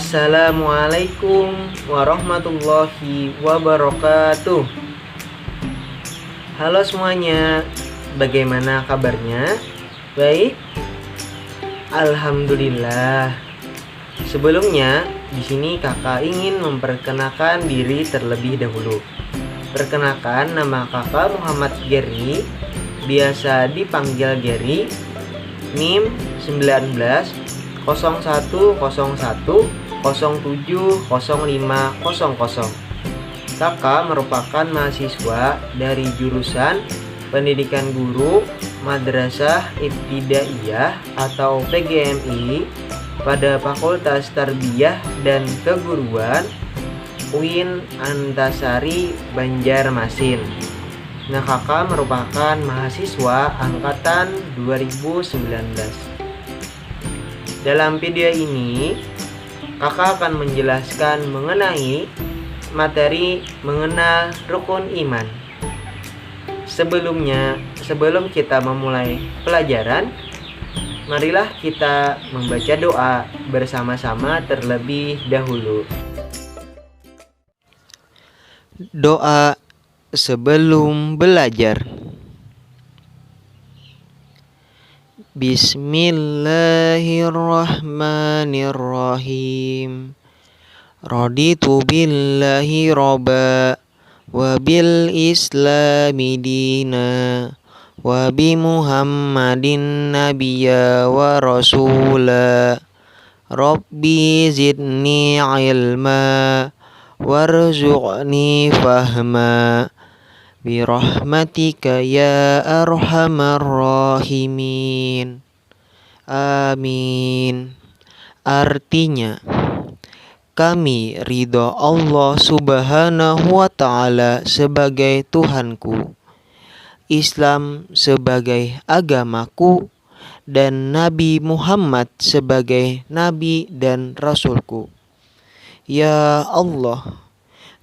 Assalamualaikum warahmatullahi wabarakatuh. Halo semuanya, bagaimana kabarnya? Baik? Alhamdulillah. Sebelumnya, di sini kakak ingin memperkenalkan diri terlebih dahulu. Perkenalkan, nama kakak Muhammad Gary, biasa dipanggil Gary. NIM 19 0101 070500. Kakak merupakan mahasiswa dari jurusan Pendidikan Guru Madrasah Ibtidaiyah atau PGMI pada Fakultas Tarbiyah dan Keguruan UIN Antasari Banjarmasin. Nah, kakak merupakan mahasiswa angkatan 2019. Dalam video ini, kakak akan menjelaskan mengenai materi mengenal rukun iman. Sebelum kita memulai pelajaran, marilah kita membaca doa bersama-sama terlebih dahulu. Doa sebelum belajar. Bismillahirrahmanirrahim. Raditu billahi robba wa bil islami dina wa bi muhammadin nabiyya wa rasula. Rabbi zidni ilma warzuqni fahma birahmatika ya arhamar rahimin. Amin. Artinya, kami ridho Allah Subhanahu wa Ta'ala sebagai Tuhanku, Islam sebagai agamaku, dan Nabi Muhammad sebagai Nabi dan Rasulku. Ya Allah,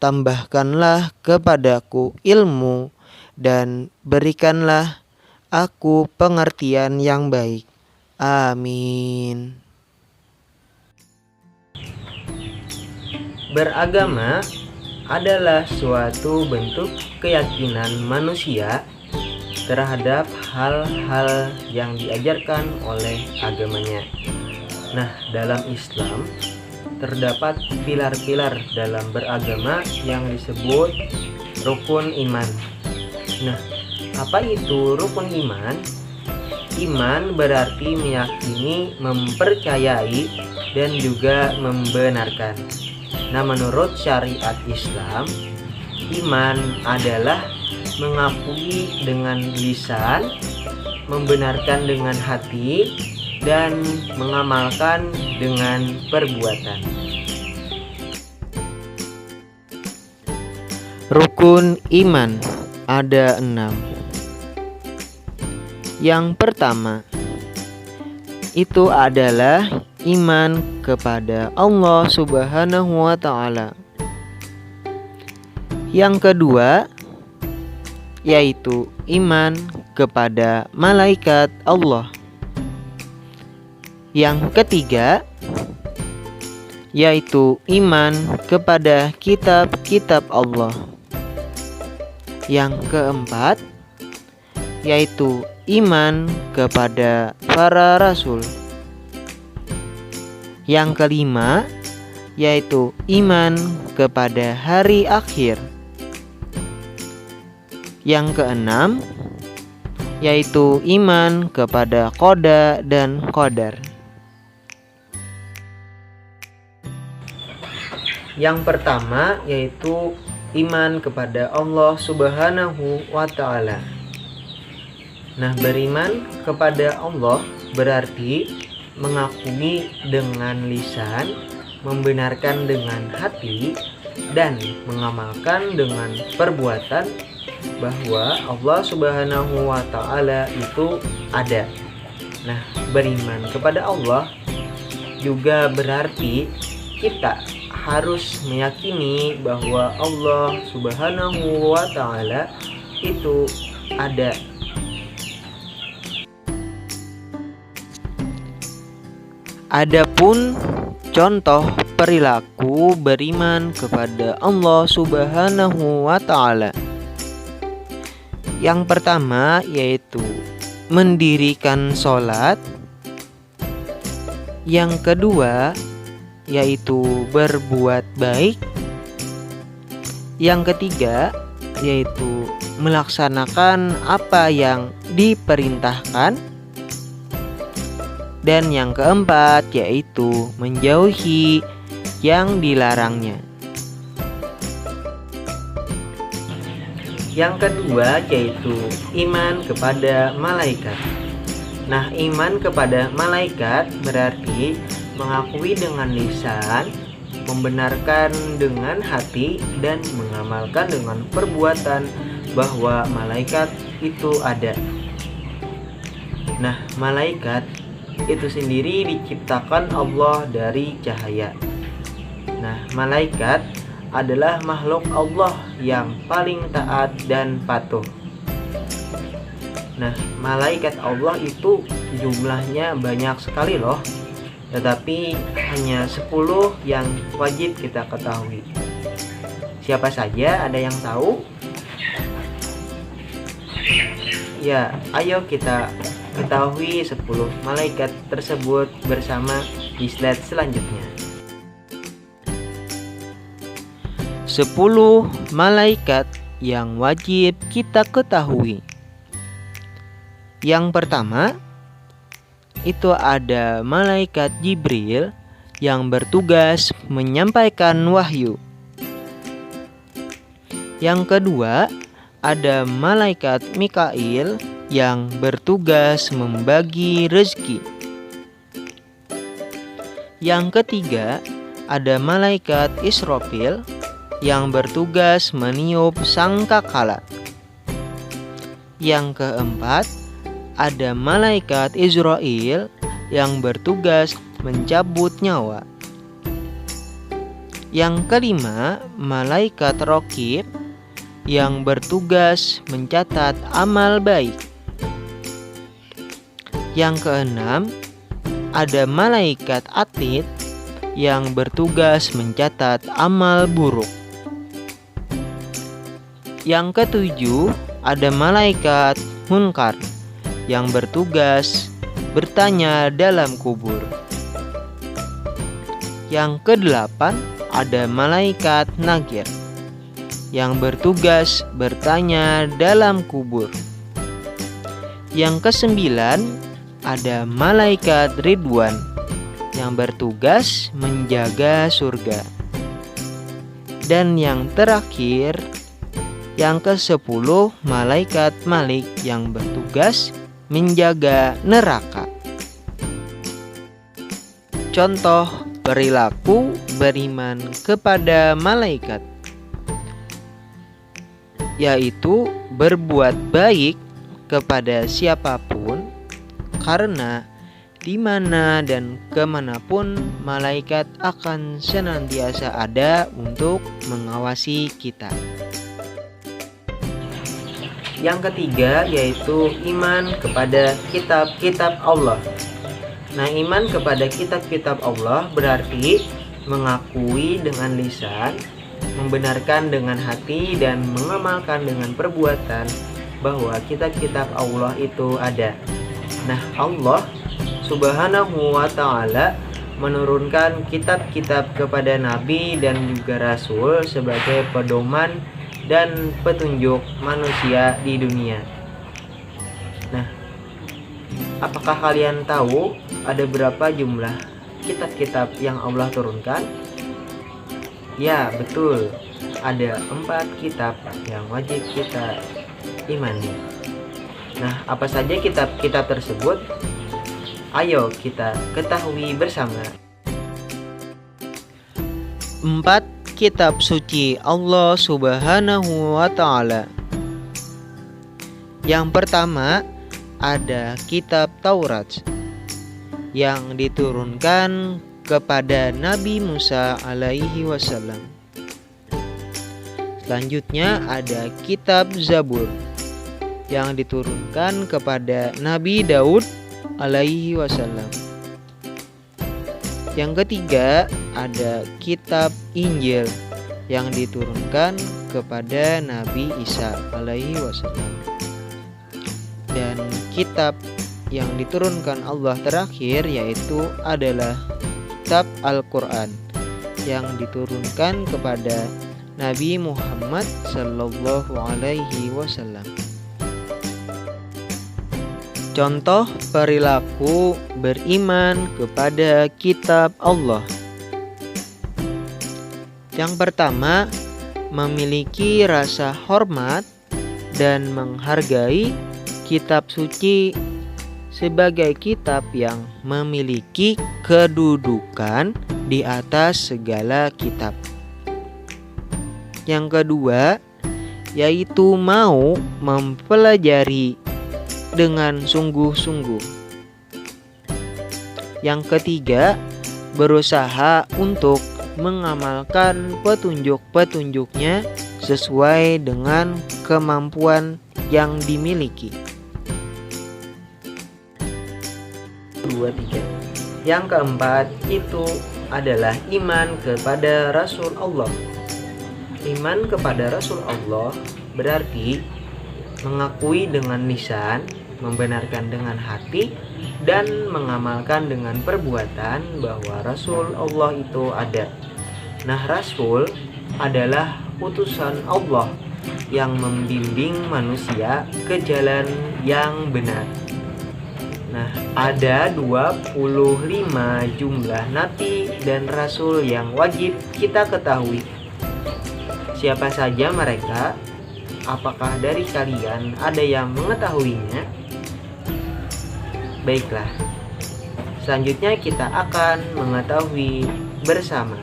tambahkanlah kepadaku ilmu dan berikanlah aku pengertian yang baik. Amin. Beragama adalah suatu bentuk keyakinan manusia terhadap hal-hal yang diajarkan oleh agamanya. Nah, dalam Islam terdapat pilar-pilar dalam beragama yang disebut rukun iman. Nah, apa itu rukun iman? Iman berarti meyakini, mempercayai, dan juga membenarkan. Nah, menurut syariat Islam, iman adalah mengakui dengan lisan, membenarkan dengan hati, dan mengamalkan dengan perbuatan. Rukun iman ada 6. Yang pertama, itu adalah iman kepada Allah Subhanahu wa Ta'ala. Yang kedua, yaitu iman kepada malaikat Allah. Yang ketiga, yaitu iman kepada kitab-kitab Allah. Yang keempat, yaitu iman kepada para rasul. Yang kelima, yaitu iman kepada hari akhir. Yang keenam, yaitu iman kepada qada dan qadar. Yang pertama yaitu iman kepada Allah Subhanahu wa Ta'ala. Nah, beriman kepada Allah berarti mengakui dengan lisan, membenarkan dengan hati, dan mengamalkan dengan perbuatan bahwa Allah Subhanahu wa Ta'ala itu ada. Nah, beriman kepada Allah juga berarti kita harus meyakini bahwa Allah Subhanahu wa Ta'ala itu ada. Adapun contoh perilaku beriman kepada Allah Subhanahu wa Ta'ala. Yang pertama yaitu mendirikan sholat. Yang kedua yaitu berbuat baik. Yang ketiga yaitu melaksanakan apa yang diperintahkan. Dan yang keempat yaitu menjauhi yang dilarangnya. Yang kedua yaitu iman kepada malaikat. Nah, iman kepada malaikat berarti mengakui dengan lisan, membenarkan dengan hati, dan mengamalkan dengan perbuatan bahwa malaikat itu ada. Nah, malaikat itu sendiri diciptakan Allah dari cahaya. Nah, malaikat adalah makhluk Allah yang paling taat dan patuh. Nah, malaikat Allah itu jumlahnya banyak sekali loh. Tetapi hanya 10 yang wajib kita ketahui. Siapa saja, ada yang tahu? Ya, ayo kita ketahui 10 malaikat tersebut bersama di slide selanjutnya. 10 malaikat yang wajib kita ketahui. Yang pertama, itu ada malaikat Jibril yang bertugas menyampaikan wahyu. Yang kedua, ada malaikat Mikail yang bertugas membagi rezeki. Yang ketiga, ada malaikat Israfil yang bertugas meniup sangkakala. Yang keempat, ada malaikat Israel yang bertugas mencabut nyawa. Yang kelima, malaikat Raqib yang bertugas mencatat amal baik. Yang keenam, ada malaikat Atid yang bertugas mencatat amal buruk. Yang ketujuh, ada malaikat Munkar yang bertugas bertanya dalam kubur. Yang kedelapan, ada malaikat Nakir yang bertugas bertanya dalam kubur. Yang kesembilan, ada malaikat Ridwan yang bertugas menjaga surga. Dan yang terakhir, yang ke-10, malaikat Malik yang bertugas menjaga neraka. Contoh perilaku beriman kepada malaikat, yaitu berbuat baik kepada siapapun, karena di mana dan kemanapun malaikat akan senantiasa ada untuk mengawasi kita. Yang ketiga yaitu iman kepada kitab-kitab Allah. Nah, iman kepada kitab-kitab Allah berarti mengakui dengan lisan, membenarkan dengan hati, dan mengamalkan dengan perbuatan bahwa kitab-kitab Allah itu ada. Nah, Allah Subhanahu wa Ta'ala menurunkan kitab-kitab kepada Nabi dan juga Rasul sebagai pedoman dan petunjuk manusia di dunia. Nah, apakah kalian tahu ada berapa jumlah kitab-kitab yang Allah turunkan? Ya, betul. Ada 4 kitab yang wajib kita imani. Nah, apa saja kitab-kitab tersebut? Ayo kita ketahui bersama. 4 kitab suci Allah Subhanahu wa Ta'ala. Yang pertama, ada kitab Taurat yang diturunkan kepada Nabi Musa alaihi wasallam. Selanjutnya ada kitab Zabur yang diturunkan kepada Nabi Daud alaihi wasallam. Yang ketiga ada kitab Injil yang diturunkan kepada Nabi Isa alaihi wasallam. Dan kitab yang diturunkan Allah terakhir yaitu adalah kitab Al-Quran yang diturunkan kepada Nabi Muhammad sallallahu alaihi wasallam. Contoh perilaku beriman kepada kitab Allah. Yang pertama, memiliki rasa hormat dan menghargai kitab suci sebagai kitab yang memiliki kedudukan di atas segala kitab. Yang kedua, yaitu mau mempelajari dengan sungguh-sungguh. Yang ketiga, berusaha untuk mengamalkan petunjuk-petunjuknya sesuai dengan kemampuan yang dimiliki. 2, 3. Yang keempat itu adalah iman kepada Rasul Allah. Iman kepada Rasul Allah berarti mengakui dengan lisan, membenarkan dengan hati, dan mengamalkan dengan perbuatan bahwa Rasul Allah itu ada. Nah, Rasul adalah utusan Allah yang membimbing manusia ke jalan yang benar. Nah, ada 25 jumlah nabi dan rasul yang wajib kita ketahui. Siapa saja mereka? Apakah dari kalian ada yang mengetahuinya? Baiklah, selanjutnya kita akan mengetahui bersama.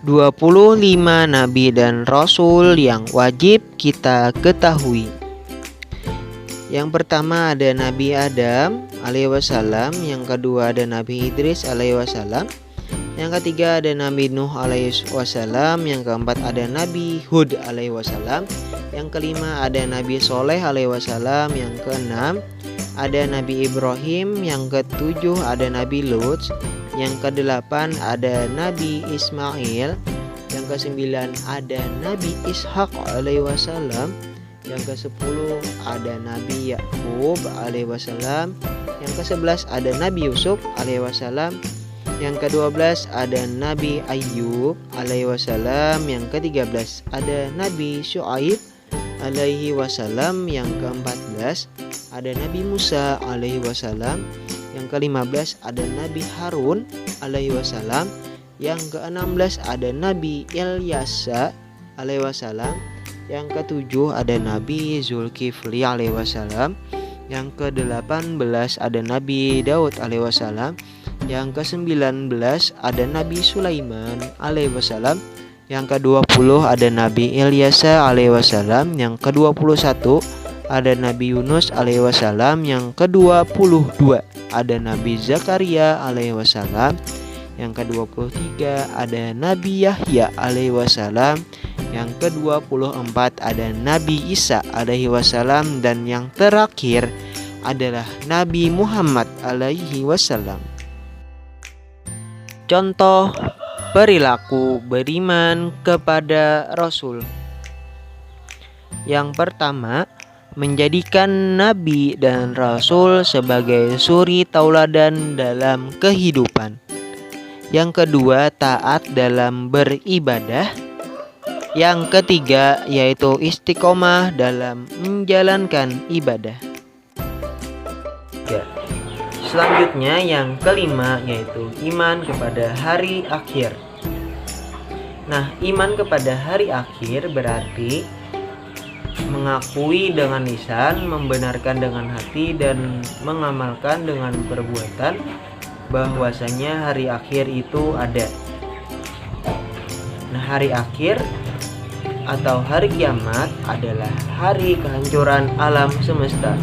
25 nabi dan rasul yang wajib kita ketahui. Yang pertama ada Nabi Adam alaihi wasallam, yang kedua ada Nabi Idris alaihi wasallam, yang ketiga ada Nabi Nuh alaihi wasallam, yang keempat ada Nabi Hud alaihi wasallam, yang kelima ada Nabi Soleh alaihi wasallam, yang keenam ada Nabi Ibrahim, yang ketujuh ada Nabi Lut, yang kedelapan ada Nabi Ismail, yang kesembilan ada Nabi Ishak alaihi wasallam, yang ke-10 ada Nabi Yakub alaihi wasallam, yang ke-11 ada Nabi Yusuf alaihi wasallam, yang ke-12 ada Nabi Ayyub alaihi wasallam, yang ke-13 ada Nabi Syuaib alaihi wasallam, yang ke-14 ada Nabi Musa alaihi wasallam, yang ke-15 ada Nabi Harun alaihi wasallam, yang ke-16 ada Nabi Ilyasa alaihi wasallam, yang ke-7 ada Nabi Zulkifli alaihi wasallam, yang ke-18 ada Nabi Daud alaihi wasallam, yang ke-19 ada Nabi Sulaiman alaihi wasallam, yang ke-20 ada Nabi Ilyasa alaihi wasallam, yang ke-21 ada Nabi Yunus alaihi wasallam, yang ke-22 ada Nabi Zakaria alaihi wasallam, yang ke-23 ada Nabi Yahya alaihi wasallam, yang ke-24 ada Nabi Isa alaihi wasallam, dan yang terakhir adalah Nabi Muhammad alaihi wasallam. Contoh perilaku beriman kepada Rasul. Yang pertama, menjadikan Nabi dan Rasul sebagai suri tauladan dalam kehidupan. Yang kedua, taat dalam beribadah. Yang ketiga yaitu istiqomah dalam menjalankan ibadah. Selanjutnya yang kelima yaitu iman kepada hari akhir. Nah, iman kepada hari akhir berarti mengakui dengan lisan, membenarkan dengan hati, dan mengamalkan dengan perbuatan bahwasanya hari akhir itu ada. Nah, hari akhir atau hari kiamat adalah hari kehancuran alam semesta.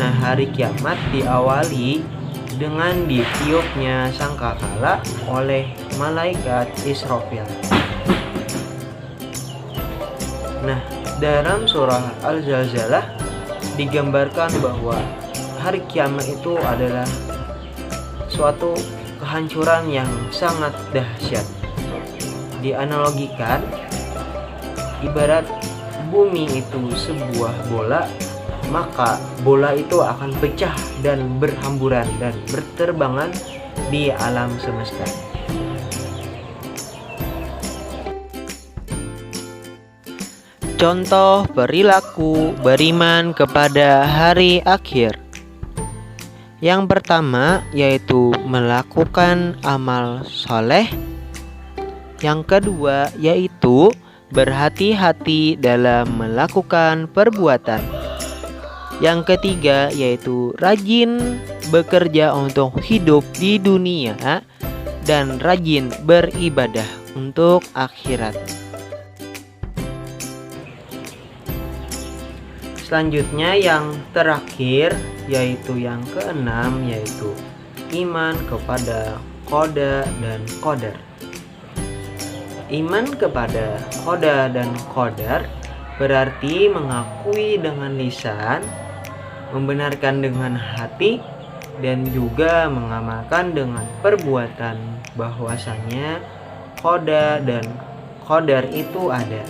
Nah, hari kiamat diawali dengan ditiupnya sangkakala oleh malaikat Israfil. Nah, dalam surah Al-Zalzalah digambarkan bahwa hari kiamat itu adalah suatu kehancuran yang sangat dahsyat. Dianalogikan ibarat bumi itu sebuah bola, maka bola itu akan pecah dan berhamburan dan berterbangan di alam semesta. Contoh perilaku beriman kepada hari akhir. Yang pertama yaitu melakukan amal soleh. Yang kedua yaitu berhati-hati dalam melakukan perbuatan. Yang ketiga yaitu rajin bekerja untuk hidup di dunia dan rajin beribadah untuk akhirat. Selanjutnya yang terakhir yaitu yang keenam yaitu iman kepada qada dan qadar. Iman kepada qada dan qadar berarti mengakui dengan lisan, membenarkan dengan hati, dan juga mengamalkan dengan perbuatan bahwasanya qada dan qadar itu ada.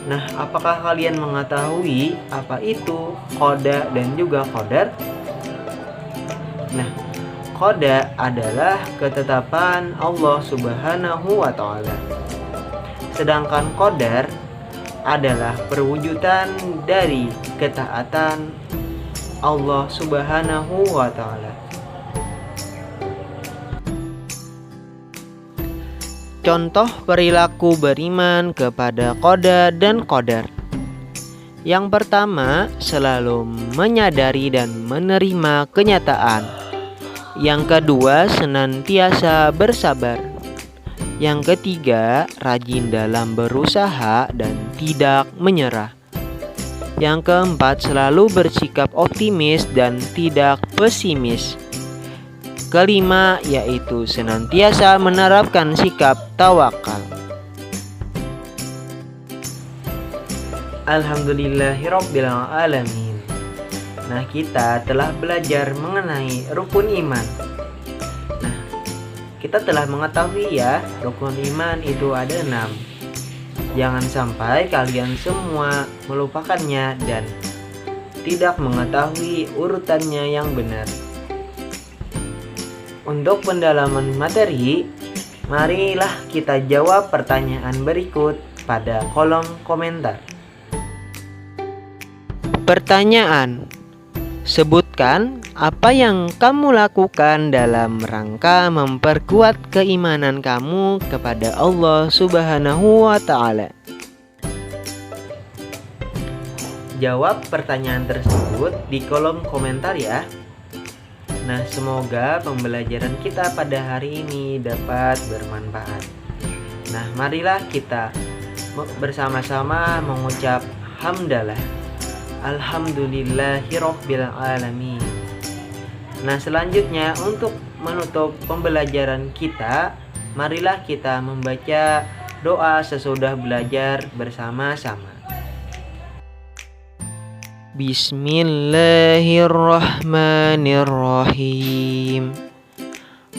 Nah, apakah kalian mengetahui apa itu qada dan juga qadar? Nah, qada adalah ketetapan Allah Subhanahu wa Ta'ala. Sedangkan qadar adalah perwujudan dari ketaatan Allah Subhanahu wa Ta'ala. Contoh perilaku beriman kepada qada dan qadar. Yang pertama, selalu menyadari dan menerima kenyataan. Yang kedua, senantiasa bersabar. Yang ketiga, rajin dalam berusaha dan tidak menyerah. Yang keempat, selalu bersikap optimis dan tidak pesimis. Kelima, yaitu senantiasa menerapkan sikap tawakal. Alhamdulillahirabbil alamin. Nah, kita telah belajar mengenai rukun iman. Nah, kita telah mengetahui ya, rukun iman itu ada 6. Jangan sampai kalian semua melupakannya dan tidak mengetahui urutannya yang benar. Untuk pendalaman materi, marilah kita jawab pertanyaan berikut pada kolom komentar. Pertanyaan: sebutkan apa yang kamu lakukan dalam rangka memperkuat keimanan kamu kepada Allah Subhanahu wa Ta'ala. Jawab pertanyaan tersebut di kolom komentar ya. Nah, semoga pembelajaran kita pada hari ini dapat bermanfaat. Nah, marilah kita bersama-sama mengucap hamdalah. Alhamdulillahirabbil alamin. Nah, selanjutnya untuk menutup pembelajaran kita, marilah kita membaca doa sesudah belajar bersama-sama. Bismillahirrahmanirrahim.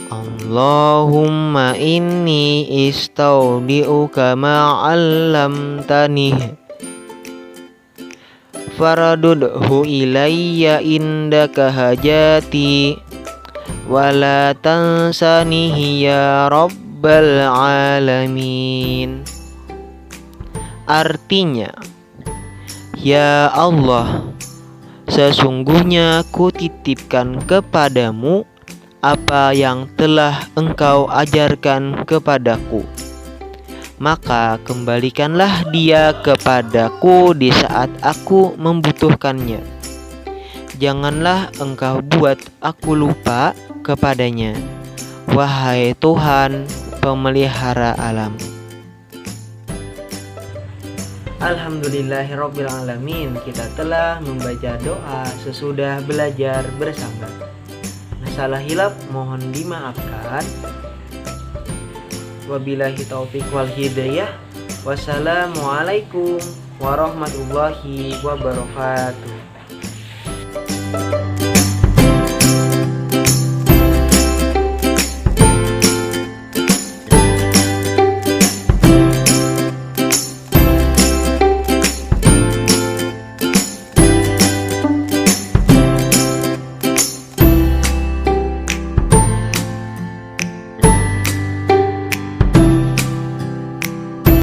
Allahumma inni istaudi'uka ma'allamtani faradudhu ilayya indaka hajati wala tansanihi ya rabbal alamin. Artinya, ya Allah, sesungguhnya ku titipkan kepadamu apa yang telah Engkau ajarkan kepadaku. Maka kembalikanlah dia kepadaku di saat aku membutuhkannya. Janganlah Engkau buat aku lupa kepadanya, wahai Tuhan pemelihara alam. Alhamdulillahirabbil alamin. Kita telah membaca doa sesudah belajar bersama. Nah, salah hilaf mohon dimaafkan. Wabillahi taufiq wal hidayah. Wassalamualaikum warahmatullahi wabarakatuh.